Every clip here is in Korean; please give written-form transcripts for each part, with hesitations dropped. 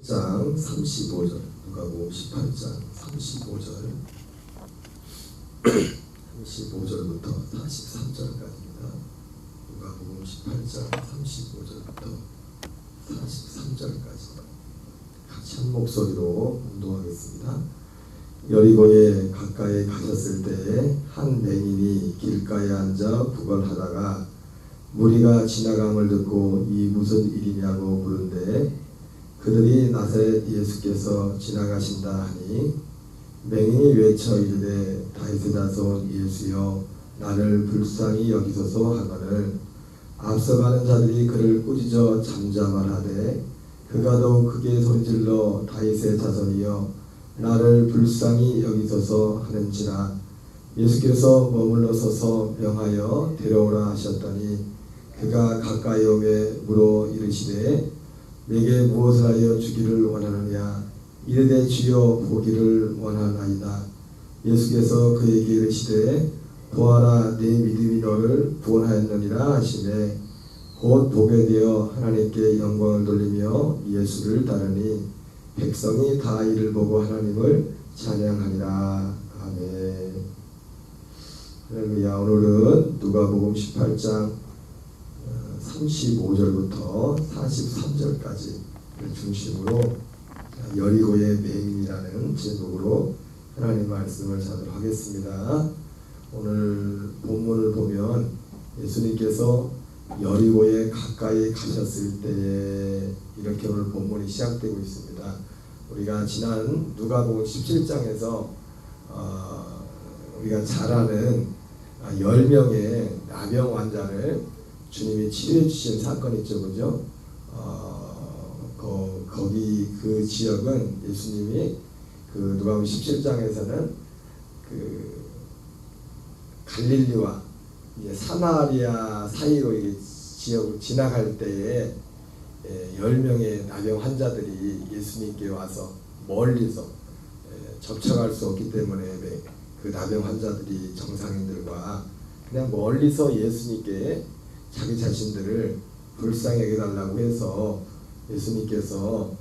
장 35절, 누가복음 18장 35절 35절부터 43절까지입니다. 누가복음 18장 35절부터 43절까지 같이 한 목소리로 운동하겠습니다. 여리고에 가까이 가셨을 때에 한 맹인이 길가에 앉아 구걸하다가 무리가 지나감을 듣고 이 무슨 일이냐고 물은데 그들이 나사렛 예수께서 지나가신다 하니 맹인이 외쳐 이르되 다윗의 자손 예수여 나를 불쌍히 여기소서 하거늘 앞서가는 자들이 그를 꾸짖어 잠잠하되 그가 더욱 크게 소리질러 다윗의 자손이여 나를 불쌍히 여기소서 하는지라 예수께서 머물러 서서 명하여 데려오라 하셨더니 그가 가까이 오매 물어 이르시되 내게 무엇을 하여 주기를 원하느냐 이르되 주여 보기를 원하나이다. 예수께서 그에게 이르시되 보아라 네 믿음이 너를 구원하였느니라 하시매 곧 보게 되어 하나님께 영광을 돌리며 예수를 따르니 백성이 다 이를 보고 하나님을 찬양하니라. 아멘. 할렐루야. 오늘은 누가복음 18장 35절부터 43절까지를 중심으로 여리고의 맹인이라는 제목으로 하나님 말씀을 전하도록 하겠습니다. 오늘 본문을 보면 예수님께서 여리고에 가까이 가셨을 때에 이렇게 오늘 본문이 시작되고 있습니다. 우리가 지난 누가복음 17장에서 우리가 잘 아는 10명의 나병 환자를 주님이 치료해 주신 사건이 있죠, 그죠? 거기 그 지역은 예수님이 그 누가복음 17장에서는 그 갈릴리와 이제 사마리아 사이로 이 지역을 지나갈 때에 10명의 나병 환자들이 예수님께 와서 멀리서 접촉할 수 없기 때문에 그 나병 환자들이 정상인들과 그냥 멀리서 예수님께 자기 자신들을 불쌍히 여겨달라고 해서 예수님께서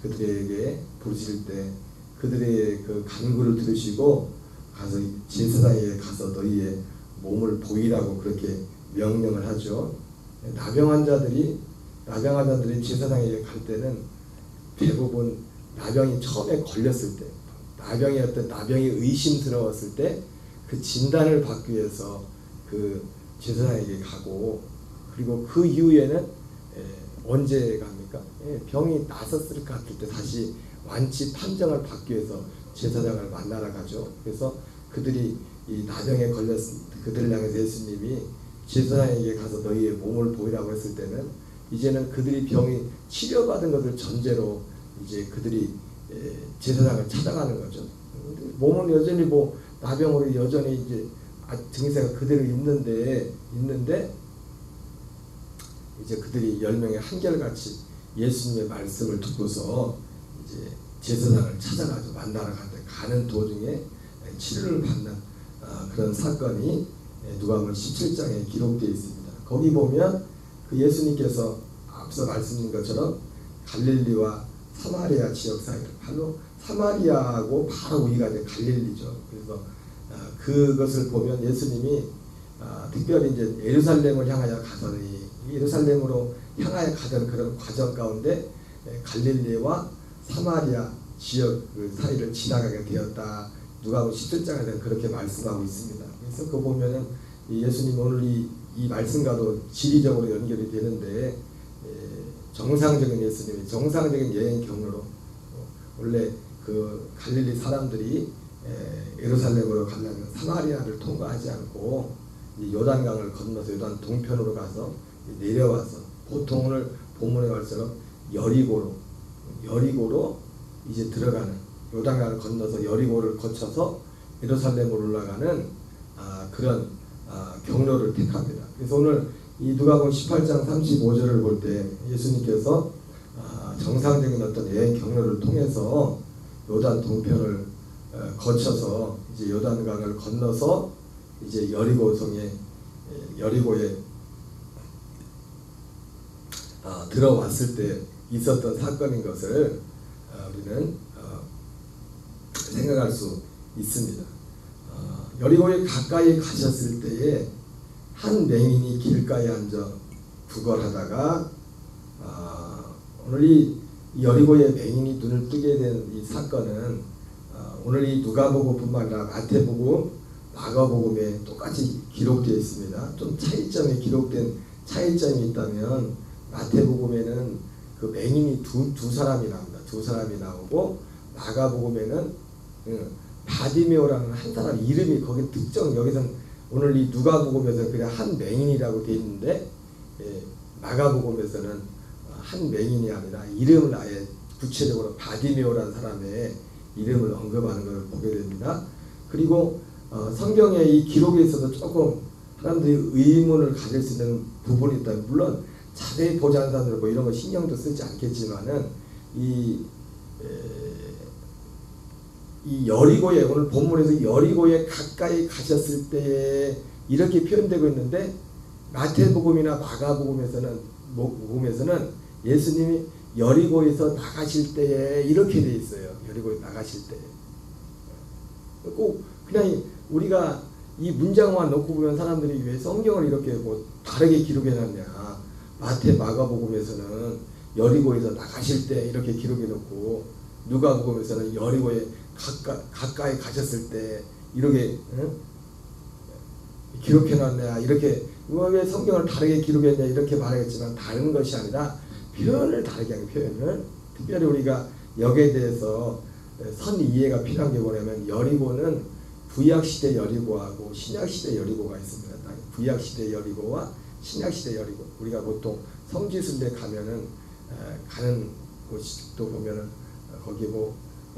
그들에게 부르실 때 그들의 그 간구를 들으시고 가서 제사장에게 가서 너희의 몸을 보이라고 그렇게 명령을 하죠. 나병 환자들이 제사장에게 갈 때는 대부분 나병이 처음에 걸렸을 때 나병이 의심 들어왔을 때 그 진단을 받기 위해서 그 제사장에게 가고 그리고 그 이후에는 언제 갑니까? 병이 나섰을 것 같을 때 다시 완치 판정을 받기 위해서 제사장을 만나러 가죠. 그래서 그들이 이 나병에 걸렸을 때 그들을 향해서 예수님이 제사장에게 가서 너희의 몸을 보이라고 했을 때는 이제는 그들이 병이 치료받은 것을 전제로 이제 그들이 제사장을 찾아가는 거죠. 몸은 여전히 나병으로 여전히 이제 증세가 그대로 있는데 이제 그들이 10명의 한결같이 예수님의 말씀을 듣고서 이제 제사장을 찾아가서 만나러 가는 도중에 치료를 받는 그런 사건이 누가복음 17장에 기록되어 있습니다. 거기 보면 그 예수님께서 앞서 말씀드린 것처럼 갈릴리와 사마리아 지역 사이를 바로 사마리아하고 바로 위가 이제 갈릴리죠. 그래서 그것을 보면 예수님이 특별히 이제 예루살렘을 향하여 가더니 예루살렘으로 향하여 가던 그런 과정 가운데 갈릴리와 사마리아 지역 그 사이를 지나가게 되었다. 누가복음 17장에서는 그렇게 말씀하고 있습니다. 그래서 그거 보면은 예수님 오늘 이 말씀과도 지리적으로 연결이 되는데 정상적인 예수님이 정상적인 여행 경로로 원래 그 갈릴리 사람들이 예루살렘으로 가려면 사마리아를 통과하지 않고 요단강을 건너서 요단 동편으로 가서 내려와서 보통 오늘 본문에 말처럼 여리고로 이제 들어가는 요단강을 건너서 여리고를 거쳐서 예루살렘으로 올라가는 그런 경로를 택합니다. 그래서 오늘 이 누가복음 18장 35절을 볼 때 예수님께서 정상적인 어떤 여행 경로를 통해서 요단 동편을 거쳐서 이제 요단강을 건너서 이제 여리고에 들어왔을 때 있었던 사건인 것을 우리는 생각할 수 있습니다. 여리고에 가까이 가셨을 때에 한 맹인이 길가에 앉아 구걸하다가 오늘 이 여리고의 맹인이 눈을 뜨게 된 이 사건은 오늘 이 누가복음뿐만 아니라 마태복음, 마가복음에 똑같이 기록되어 있습니다. 좀 기록된 차이점이 있다면 마태복음에는 그 맹인이 두 사람이 나옵니다. 두 사람이 나오고 마가복음에는 바디메오라는 한 사람 이름이 거기 특정, 여기서는 오늘 이 누가복음에서는 그냥 한 맹인이라고 되어 있는데 마가복음에서는 한 맹인이 아니라 이름을 아예 구체적으로 바디메오라는 사람의 이름을 언급하는 것을 보게 됩니다. 그리고 성경의 이 기록에 있어서 조금 사람들이 의문을 가질 수 있는 부분이 있다. 물론 자세히 보지 않은 사람들은 뭐 이런 거 신경도 쓰지 않겠지만은 이 여리고에, 오늘 본문에서 여리고에 가까이 가셨을 때 이렇게 표현되고 있는데 마태복음이나 마가복음에서는 예수님이 여리고에서 나가실 때에 이렇게 돼 있어요. 여리고에 나가실 때. 꼭 그냥 우리가 이 문장만 놓고 보면 사람들이 왜 성경을 이렇게 뭐 다르게 기록해놨냐. 마태 마가복음에서는 여리고에서 나가실 때 이렇게 기록해놓고 누가복음에서는 여리고에 가까이 가셨을 때 이렇게 기록해놨냐. 이렇게 왜 성경을 다르게 기록했냐 이렇게 말하겠지만 다른 것이 아니라 표현을 다르게 하는 표현을 특별히 우리가 여기에 대해서 선 이해가 필요한 게 뭐냐면 여리고는 구약시대 여리고하고 신약시대 여리고가 있습니다. 구약시대 여리고와 신약시대 여리고, 우리가 보통 성지순례 가면은 가는 곳도 보면은 거기 뭐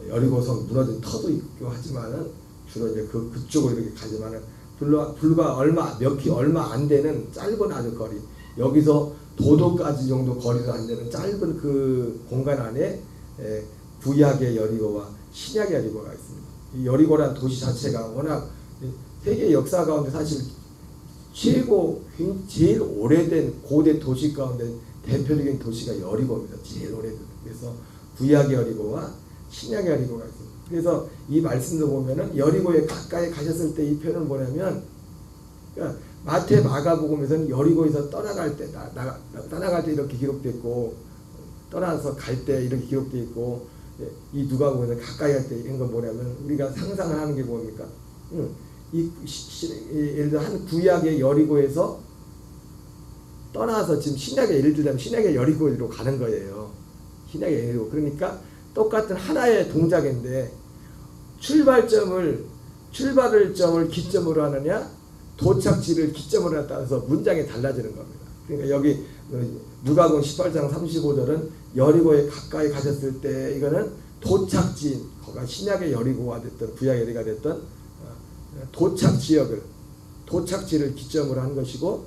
여리고성 무너진 터도 있고 하지만은 주로 이제 그쪽으로 이렇게 가지만은 불과 얼마 안 되는 짧은 아주 거리, 여기서 도도까지 정도 거리도 안 되는 짧은 그 공간 안에 구약의 여리고와 신약의 여리고가 있습니다. 이 여리고라는 도시 자체가 워낙 세계 역사 가운데 사실 제일 오래된 고대 도시 가운데 대표적인 도시가 여리고입니다. 제일 오래된. 그래서 구약의 여리고와 신약의 여리고가 있습니다. 그래서 이 말씀도 보면은 여리고에 가까이 가셨을 때 이 표현은 뭐냐면, 그러니까 마태 마가복음에서는 여리고에서 떠나갈 때 이렇게 기록됐고, 떠나서 갈 때 이렇게 되어 있고, 이 누가복음에서 가까이 갈 때 이런 건 뭐냐면 우리가 상상을 하는 게 뭡니까? 예를 들어 한 구약의 여리고에서 떠나서 지금 신약의, 예를 들자면 신약의 여리고로 가는 거예요. 신약의 여리고. 그러니까 똑같은 하나의 동작인데 출발점을 기점으로 하느냐 도착지를 기점으로 따라서 문장이 달라지는 겁니다. 그러니까 여기 누가복음 18장 35절은 여리고에 가까이 가셨을 때 이거는 도착지인, 거기가 신약의 여리고가 됐던 구약의 여리고가 됐던 도착지를 기점으로 한 것이고,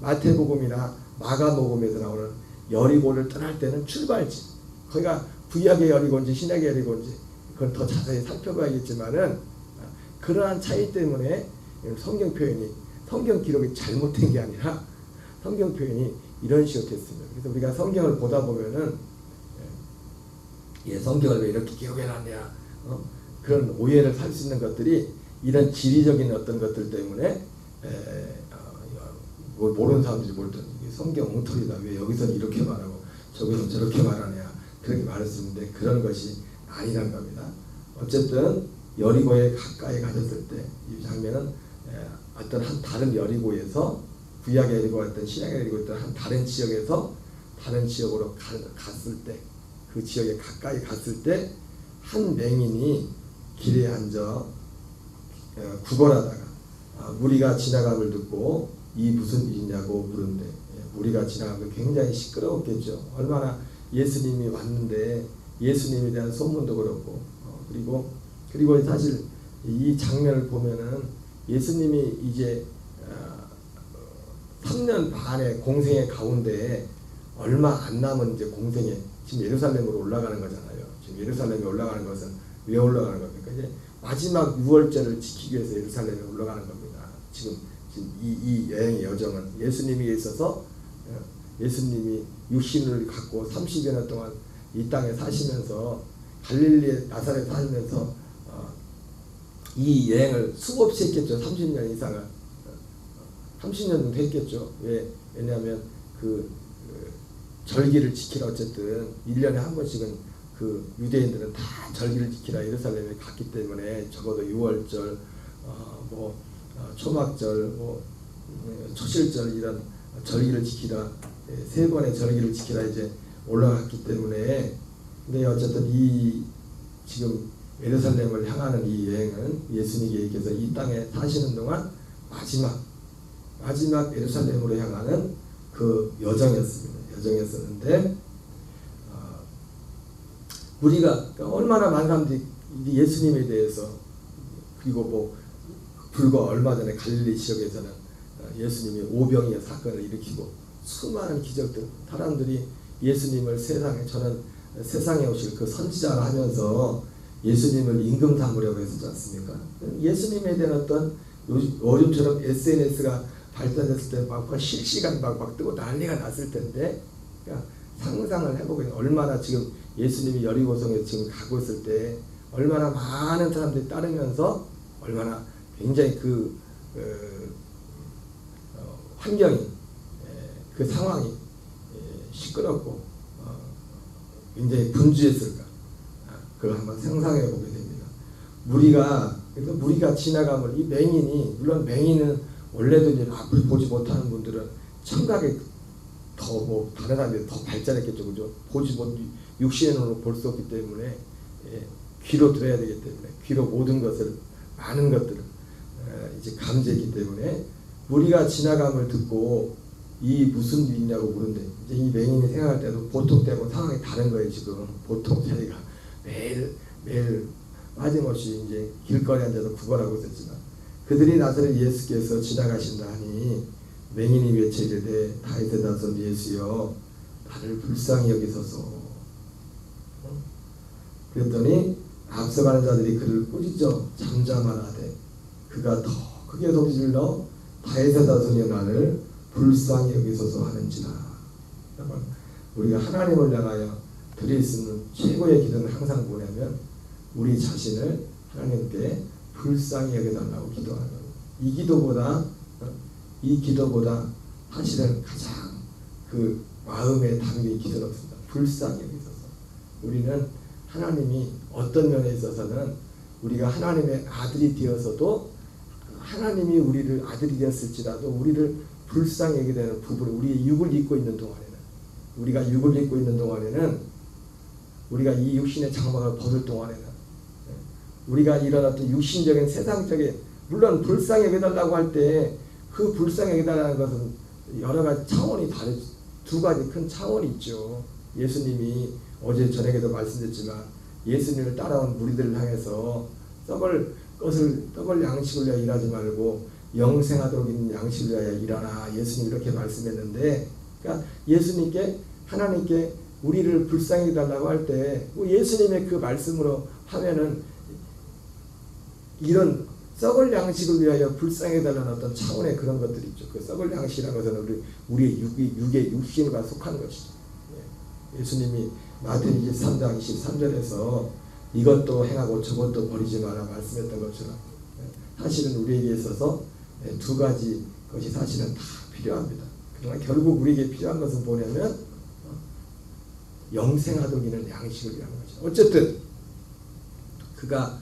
마태복음이나 마가복음에서 나오는 여리고를 떠날 때는 출발지, 거기가 구약의 여리고인지 신약의 여리고인지 그건 더 자세히 살펴봐야겠지만은 그러한 차이 때문에 성경 기록이 잘못된 게 아니라 성경 표현이 이런 식으로 됐습니다. 그래서 우리가 성경을 보다 보면은 성경을 왜 이렇게 기록해놨냐 그런 오해를 살 수 있는 것들이 이런 지리적인 어떤 것들 때문에 모르는 사람들이 볼 때 성경 엉터리다, 왜 여기서는 이렇게 말하고 저기서는 저렇게 말하냐 그렇게 말할 수 있는데 그런 것이 아니란 겁니다. 어쨌든 여리고에 가까이 가셨을 때 이 장면은 어떤 한 다른 여리고에서 구약의 여리고가 있던 신약의 여리고가 있던 한 다른 지역에서 다른 지역으로 갔을 때, 그 지역에 가까이 갔을 때 한 맹인이 길에 앉아 구걸하다가 무리가 지나감을 듣고 이 무슨 일이냐고 물은데, 무리가 지나가면 굉장히 시끄러웠겠죠. 얼마나 예수님이 왔는데 예수님에 대한 소문도 그렇고 그리고 사실 이 장면을 보면은 예수님이 이제 3년 반의 공생의 가운데 얼마 안 남은 이제 공생에 지금 예루살렘으로 올라가는 거잖아요. 지금 예루살렘에 올라가는 것은 왜 올라가는 겁니까? 이제 마지막 유월절을 지키기 위해서 예루살렘에 올라가는 겁니다. 지금 이 여행의 여정은 예수님에게 있어서 예수님이 육신을 갖고 30여 년 동안 이 땅에 사시면서 갈릴리의 나사렛에 살면서 이 여행을 수없이 했겠죠. 30년 이상을 30년 정도 했겠죠. 왜냐하면 그 절기를 지키라, 어쨌든 1년에 한 번씩은 그 유대인들은 다 절기를 지키라 예루살렘에 갔기 때문에 적어도 6월절, 초막절, 초실절 이런 절기를 지키라, 3번의 절기를 지키라 이제 올라갔기 때문에. 근데 어쨌든 이 지금 예루살렘을 향하는 이 여행은 예수님께서 이 땅에 사시는 동안 마지막 예루살렘으로 향하는 그 여정이었습니다. 여정이었었는데 우리가 얼마나 많은 사람들이 예수님에 대해서, 그리고 불과 얼마 전에 갈릴리 지역에서는 예수님이 오병이어 사건을 일으키고 수많은 기적들, 사람들이 예수님을 저는 세상에 오실 그 선지자라 하면서 예수님을 임금 삼으려고 했었지 않습니까? 예수님에 대한 어떤 요즘처럼 SNS가 발달됐을 때 막 실시간 막 뜨고 난리가 났을 텐데, 그러니까 상상을 해보면 얼마나 지금 예수님이 여리고성에 지금 가고 있을 때 얼마나 많은 사람들이 따르면서 얼마나 굉장히 그 환경이, 그 상황이 시끄럽고 굉장히 분주했을까, 그걸 한번 상상해 보게 됩니다. 무리가 지나가면 이 맹인이, 물론 맹인은 원래도 이제 앞을 보지 못하는 분들은 청각에 더 다른 사람들이 더 발전했겠죠, 그죠? 육신의 눈으로 볼 수 없기 때문에 귀로 들어야 되기 때문에 귀로 모든 것을, 많은 것들을 이제 감지했기 때문에 무리가 지나감을 듣고 이 무슨 일이냐고 물은데, 이제 이 맹인이 생각할 때도 보통 때하고 상황이 다른 거예요. 지금 보통 저희가 매일 빠짐없이 이제 길거리 앉아서 구걸하고 있었지만, 그들이 나서는 예수께서 지나가신다 하니 맹인이 외쳐 이르되 다윗의 자손 예수여 나를 불쌍히 여기소서. 그랬더니 앞서가는 자들이 그를 꾸짖어 잠잠하라되 그가 더 크게 소리질러 다윗의 자손이여 나를 불쌍히 여기소서 하는지라. 우리가 하나님을 향하여 드릴 수 있는 최고의 기도는 항상 뭐냐면 우리 자신을 하나님께 불쌍히 여겨달라고 기도하는 겁니다. 이 기도보다 사실은 가장 그 마음에 담긴 기도는 없습니다. 불쌍히 여기소서. 우리는 하나님이 어떤 면에 있어서는 우리가 하나님의 아들이 되어서도, 하나님이 우리를 아들이 되었을지라도 우리를 불쌍히 여기게 되는 부분, 우리의 육을 입고 있는 동안에는, 우리가 이 육신의 장막을 벗을 동안에는, 우리가 이런 어떤 육신적인 세상적인, 물론 불쌍히 여겨달라고 할 때 그 불쌍히 여겨달라는 것은 여러 가지 차원이 다르죠. 두 가지 큰 차원이 있죠. 예수님이 어제 저녁에도 말씀드렸지만 예수님을 따라온 무리들을 향해서 썩을 양식을 위하여 일하지 말고 영생하도록 있는 양식을 위하여 일하라, 예수님 이렇게 말씀했는데, 그러니까 하나님께 우리를 불쌍히 달라고 할 때 예수님의 그 말씀으로 하면은 이런 썩을 양식을 위하여 불쌍히 달라는 어떤 차원의 그런 것들이 있죠. 그 썩을 양식이라는 것은 우리의 육의 육신과 속한 것이죠. 예수님이 마태복음 23장 23절에서 이것도 행하고 저것도 버리지 마라 말씀했던 것처럼 사실은 우리에게 있어서 두 가지 것이 사실은 다 필요합니다. 그러나 결국 우리에게 필요한 것은 뭐냐면 영생하도록 있는 양식을 위한 것이죠. 어쨌든 그가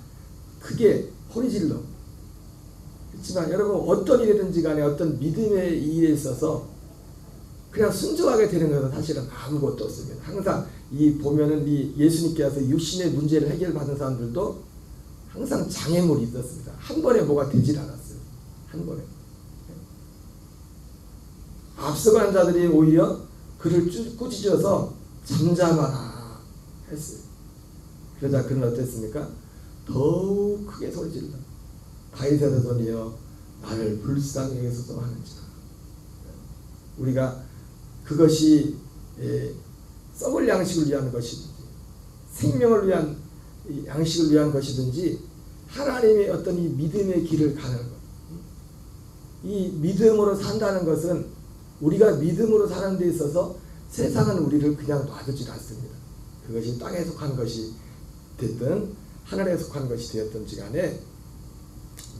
크게 소리질러, 그렇지만 여러분 어떤 일이든지 간에 어떤 믿음의 일에 있어서 그냥 순종하게 되는 것은 사실은 아무것도 없습니다. 항상 보면은 예수님께서 육신의 문제를 해결받은 사람들도 항상 장애물이 있었습니다. 한 번에 뭐가 되질 않았어요. 한 번에. 앞서가는 자들이 오히려 그를 꾸짖어서 잠잠하라 했어요. 그러자 그는 어땠습니까? 더욱 크게 소리질러 다윗의 자손이여 나를 불쌍히 여기소서 하는지라. 우리가 그것이 썩을 양식을 위한 것이든지 생명을 위한 양식을 위한 것이든지 하나님의 어떤 이 믿음의 길을 가는 것, 이 믿음으로 산다는 것은 우리가 믿음으로 사는 데 있어서 세상은 우리를 그냥 놔두질 않습니다. 그것이 땅에 속한 것이 됐든 하늘에 속한 것이 되었든지 간에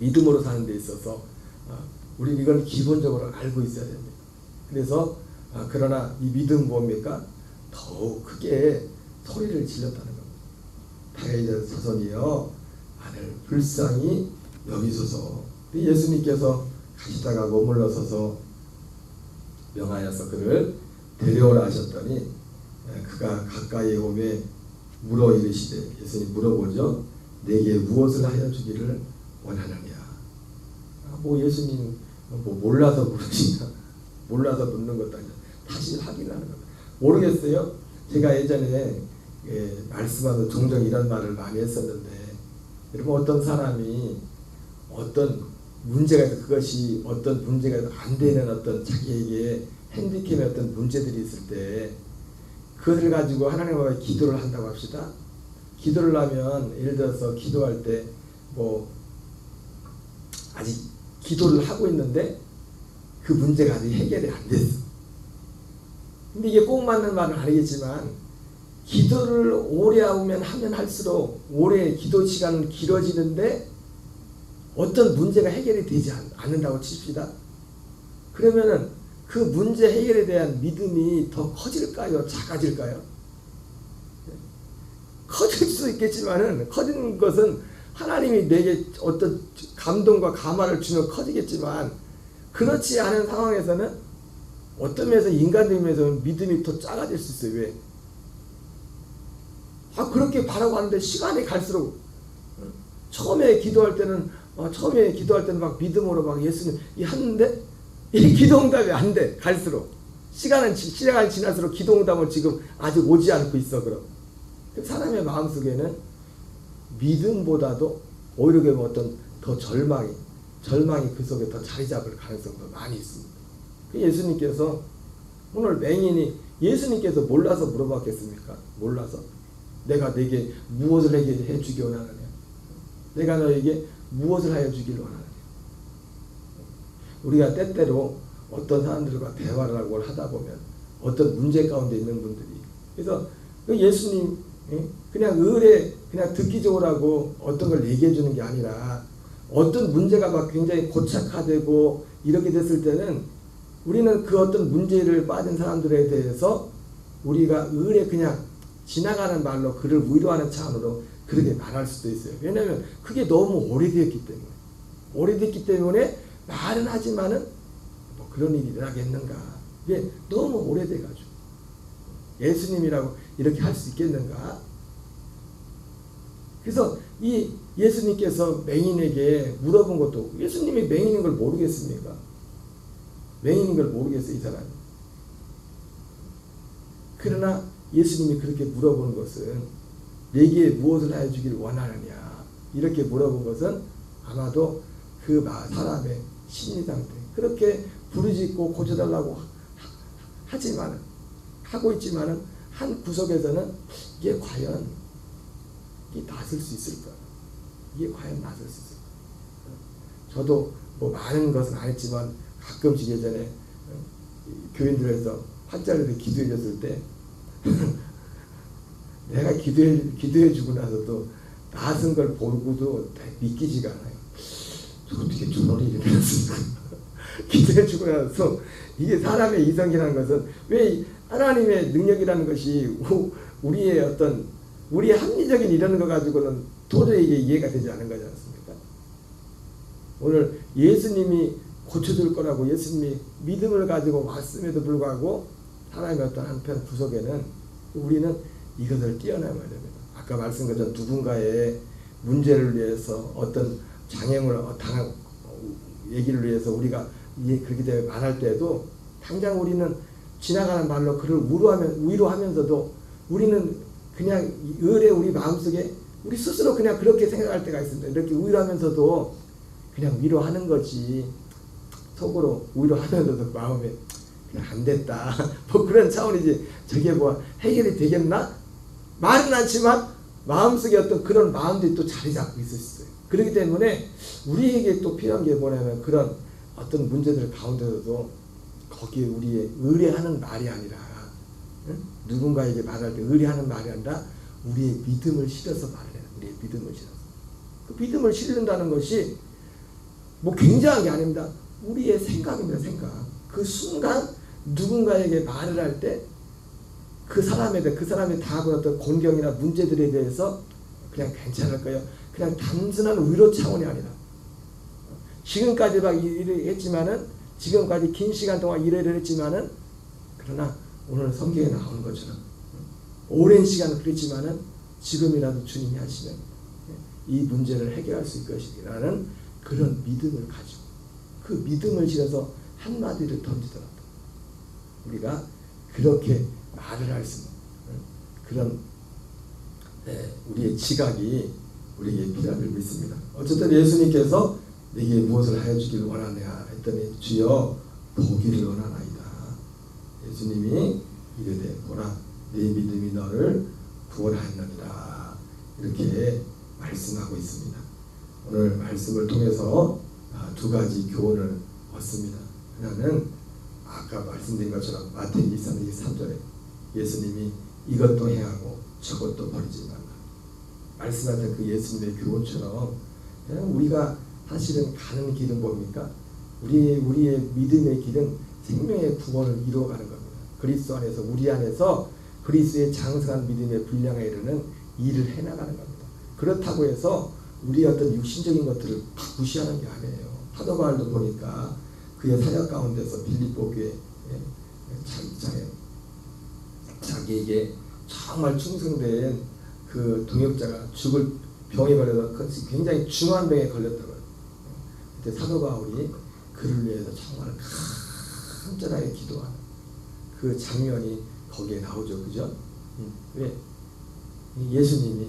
믿음으로 사는 데 있어서 우리는 이걸 기본적으로 알고 있어야 됩니다. 그래서 그러나 이 믿음 뭡니까? 더욱 크게 소리를 질렀다는 겁니다. 다윗의 자손이여 나를 불쌍히 여기소서. 예수님께서 가시다가 머물러서서 명하여서 그를 데려오라 하셨더니 그가 가까이 오매 물어 이르시되, 예수님 물어보죠. 내게 무엇을 하여 주기를 원하느냐. 뭐 예수님 뭐 몰라서 물으시냐, 몰라서 묻는 것도 아니라 다시 확인하는 겁니다. 모르겠어요. 제가 예전에 말씀하면서 종종 이런 말을 많이 했었는데, 여러분 어떤 사람이 어떤 문제가 있어, 그것이 어떤 문제가 안 되는 어떤 자기에게 핸디캡의 어떤 문제들이 있을 때 그것을 가지고 하나님 앞에 기도를 한다고 합시다. 기도를 하면 예를 들어서 기도할 때 뭐 아직 기도를 하고 있는데 그 문제가 아직 해결이 안 됐어. 근데 이게 꼭 맞는 말은 아니겠지만 기도를 오래 하면 할수록 오래 기도 시간은 길어지는데 어떤 문제가 해결이 되지 않는다고 칩시다. 그러면은 그 문제 해결에 대한 믿음이 더 커질까요? 작아질까요? 커질 수 있겠지만은, 커지는 것은 하나님이 내게 어떤 감동과 감화를 주면 커지겠지만, 그렇지 않은 상황에서는 어떤 면에서 인간적인 면에서 믿음이 더 작아질 수 있어요. 왜? 그렇게 바라고 하는데 시간이 갈수록 처음에 기도할 때는 막 믿음으로 막 예수님 하는데 이 기도응답이 안 돼. 갈수록 시간이 지날수록 기도응답은 지금 아직 오지 않고 있어. 그럼 사람의 마음속에는 믿음보다도 오히려 어떤 더 절망이 그 속에 더 자리 잡을 가능성도 많이 있습니다. 예수님께서 오늘 맹인이 예수님께서 몰라서 물어봤겠습니까? 몰라서 내가 내게 무엇을 해주기 원하느냐? 내가 너에게 무엇을 하여 주기를 원하느냐? 우리가 때때로 어떤 사람들과 대화를 하고 하다 보면 어떤 문제 가운데 있는 분들이, 그래서 예수님 그냥 그냥 듣기 좋으라고 어떤 걸 얘기해 주는 게 아니라 어떤 문제가 막 굉장히 고착화되고 이렇게 됐을 때는 우리는 그 어떤 문제를 빠진 사람들에 대해서 우리가 그냥 지나가는 말로 그를 위로하는 차원으로 그렇게 말할 수도 있어요. 왜냐하면 그게 너무 오래됐기 때문에 말은 하지만은 뭐 그런 일이 일어나겠는가. 이게 너무 오래돼가지고 예수님이라고 이렇게 할 수 있겠는가. 그래서 이 예수님께서 맹인에게 물어본 것도, 예수님이 맹인인 걸 모르겠습니까? 맹인인 걸 모르겠어요, 이 사람이. 그러나 예수님이 그렇게 물어보는 것은 내게 무엇을 하여 주기를 원하느냐, 이렇게 물어본 것은 아마도 그 사람의 심리 상태, 그렇게 부르짖고 고쳐달라고 하고 있지만은 한 구석에서는 이게 과연 낫을 수 있을까? 이게 과연 낫을 수 있을까? 저도 뭐 많은 것은 안 했지만 가끔씩 예전에 교인들에서 환자들이 기도해 줬을 때 내가 기도해 주고 나서도 낫은 걸 보고도 믿기지가 않아요. 어떻게 저런 일이 일어났을까? 기도해 주고 나서, 이게 사람의 이성이라는 것은, 왜 하나님의 능력이라는 것이 우리의 어떤 우리의 합리적인 이런 거 가지고는 도저히 이게 이해가 되지 않은 거지 않습니까? 오늘 예수님이 고쳐줄 거라고 예수님이 믿음을 가지고 왔음에도 불구하고 하나님의 어떤 한편 구석에는 우리는 이것을 뛰어넘어야 됩니다. 아까 말씀드린 것처럼 누군가의 문제를 위해서 어떤 장애물 당하고 얘기를 위해서 우리가 그렇게 되면 말할 때에도 당장 우리는 지나가는 말로 그를 위로하면서도 우리는 그냥 우리 마음속에 우리 스스로 그냥 그렇게 생각할 때가 있습니다. 이렇게 위로하면서도 그냥 위로하는 거지, 속으로 위로하면서도 마음에 그냥 안 됐다 뭐 그런 차원이지, 저게 뭐 해결이 되겠나? 말은 않지만 마음속에 어떤 그런 마음들이 또 자리 잡고 있었어요. 그렇기 때문에 우리에게 또 필요한 게 뭐냐면, 그런 어떤 문제들 가운데서도 거기에 우리의 의뢰하는 말이 아니라, 응? 누군가에게 말할 때 의뢰하는 말이 아니라 우리의 믿음을 실어서 말을 해요. 우리의 믿음을 실어서. 그 믿음을 실는다는 것이 뭐 굉장한 게 아닙니다. 우리의 생각입니다. 생각. 그 순간 누군가에게 말을 할 때 그 사람에 대해, 그 사람이 당하고 어떤 곤경이나 문제들에 대해서 그냥 괜찮을 거예요. 그냥 단순한 위로 차원이 아니라, 지금까지 막 일을 했지만은, 지금까지 긴 시간 동안 일을 했지만은, 그러나 오늘 성경에 나오는 것처럼 오랜 시간은 그랬지만은 지금이라도 주님이 하시면 이 문제를 해결할 수 있을 것이라는 그런 믿음을 가지고, 그 믿음을 실어서 한마디를 던지더라도 우리가 그렇게 말을 할 수 있는 그런 우리의 지각이 우리에게 필요함을 믿습니다. 어쨌든 예수님께서 내게 무엇을 하여 주기를 원하냐 했더니 주여 보기를 원하나이다. 예수님이 이르되 보라 내 믿음이 너를 구원하였느니라, 이렇게 말씀하고 있습니다. 오늘 말씀을 통해서 두 가지 교훈을 얻습니다. 하나는 아까 말씀드린 것처럼 마태복음 23절에 예수님이 이것도 행하고 저것도 버리지 말라 말씀하셨던 그 예수님의 교훈처럼, 우리가 사실은 가는 길은 뭡니까? 우리의 믿음의 길은 생명의 구원을 이루어가는 겁니다. 그리스도 안에서, 우리 안에서 그리스도의 장성한 믿음의 분량에 이르는 일을 해나가는 겁니다. 그렇다고 해서 우리의 어떤 육신적인 것들을 무시하는 게 아니에요. 사도 바울도 보니까 그의 사역 가운데서 빌립보 교회 자기에게 정말 충성된 그 동역자가 죽을 병에 걸려서 굉장히 중한 병에 걸렸다고요. 그때 사도 바울이 그를 위해서 정말 간절하게 기도하는 그 장면이 거기에 나오죠. 그죠? 왜? 예수님이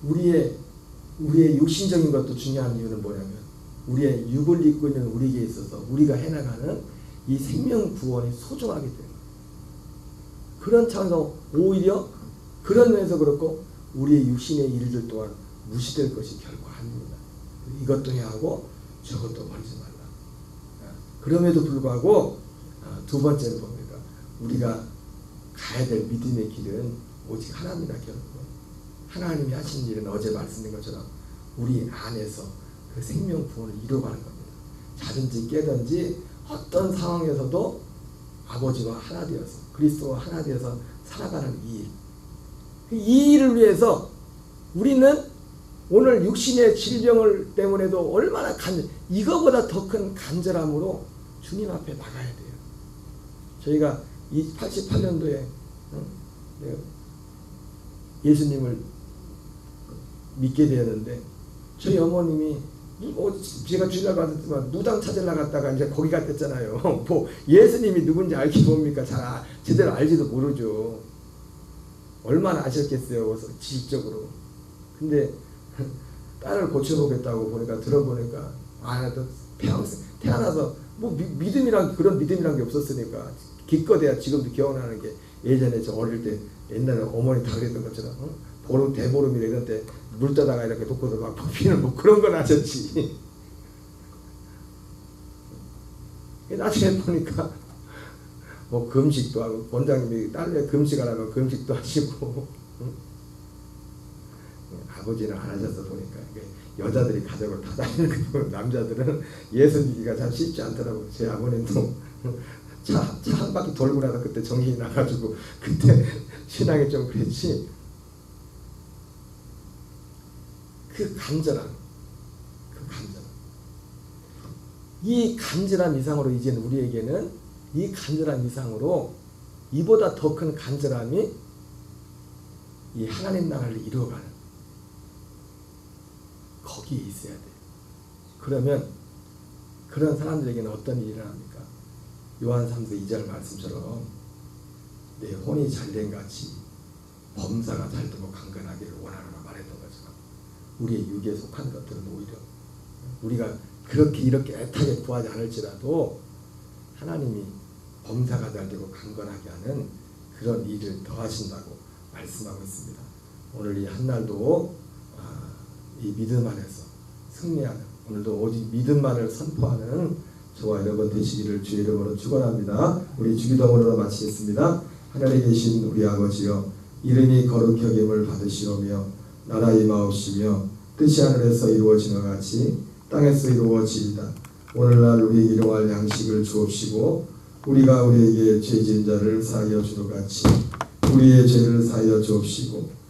우리의 육신적인 것도 중요한 이유는 뭐냐면, 우리의 육을 입고 있는 우리에게 있어서 우리가 해나가는 이 생명 구원이 소중하기 때문에, 그런 차원에서 오히려 그런 면에서 그렇고 우리의 육신의 일들 또한 무시될 것이 결코 아닙니다. 이것도 해야 하고 저것도 버리지 말라. 그럼에도 불구하고 두 번째는 뭡니까? 우리가 가야 될 믿음의 길은 오직 하나입니다. 결국 하나님이 하신 일은 어제 말씀드린 것처럼 우리 안에서 그 생명 구원을 이루어가는 겁니다. 자든지 깨든지 어떤 상황에서도 아버지와 하나 되어서, 그리스도와 하나 되어서 살아가는 이 일을 위해서 우리는 오늘 육신의 질병을 때문에도 얼마나 이거보다 더 큰 간절함으로 주님 앞에 나가야 돼요. 저희가 88년도에 예수님을 믿게 되었는데, 저희 어머님이 제가 주일날 받았지만 무당 찾으러 나갔다가 이제 거기 갔댔잖아요. 뭐 예수님이 누군지 알기 뭡니까? 제대로 알지도 모르죠. 얼마나 아셨겠어요, 지식적으로. 근데 딸을 고쳐보겠다고 보니까, 들어보니까 또 태어나서 뭐 믿음이란, 그런 믿음이란 게 없었으니까, 기껏해야 지금도 기억나는 게, 예전에 저 어릴 때 옛날에 어머니 다 그랬던 것처럼 보름, 대보름이라 이런 때 물 떠다가 이렇게 놓고서 막 피는 뭐 그런 건 하셨지. 나중에 보니까 뭐 금식도 하고, 원장님이 딸내 금식하라면 금식도 하시고, 아버지는 안 하셔서 보니까 여자들이 가족을 다 다니는 거 보면 남자들은 예수 믿기가 참 쉽지 않더라고요. 제 아버님도 차 한 바퀴 돌고 나서 그때 정신이 나가지고 그때 신앙이 좀 그랬지. 그 간절함, 이 간절함 이상으로 이제는 우리에게는, 이 간절함 이상으로 이보다 더 큰 간절함이 이 하나님 나라를 이루어가는, 거기에 있어야 돼요. 그러면 그런 사람들에게는 어떤 일이 일어납니까? 요한 3서 2절 말씀처럼 내 혼이 잘된 같이 범사가 잘되고 강건하기를 원하노라 말했던 것처럼, 우리의 육에 속한 것들은 오히려 우리가 그렇게 이렇게 애타게 구하지 않을지라도 하나님이 범사가 잘되고 강건하게 하는 그런 일을 더하신다고 말씀하고 있습니다. 오늘 이 한날도 이 믿음 안에서 승리하는, 오늘도 오직 믿음만을 선포하는 저와 여러분 되시기를 주의 이름으로 축원합니다. 우리 주기도문으로 마치겠습니다. 하늘에 계신 우리 아버지여, 이름이 거룩히 여김을 받으시오며 나라 임하옵시며 뜻이 하늘에서 이루어지는 것 같이 땅에서 이루어지이다. 오늘날 우리에게 일용할 양식을 주옵시고 우리가 우리에게 죄 지은 자를 사하여 주는 같이 우리의 죄를 사하여 주옵시고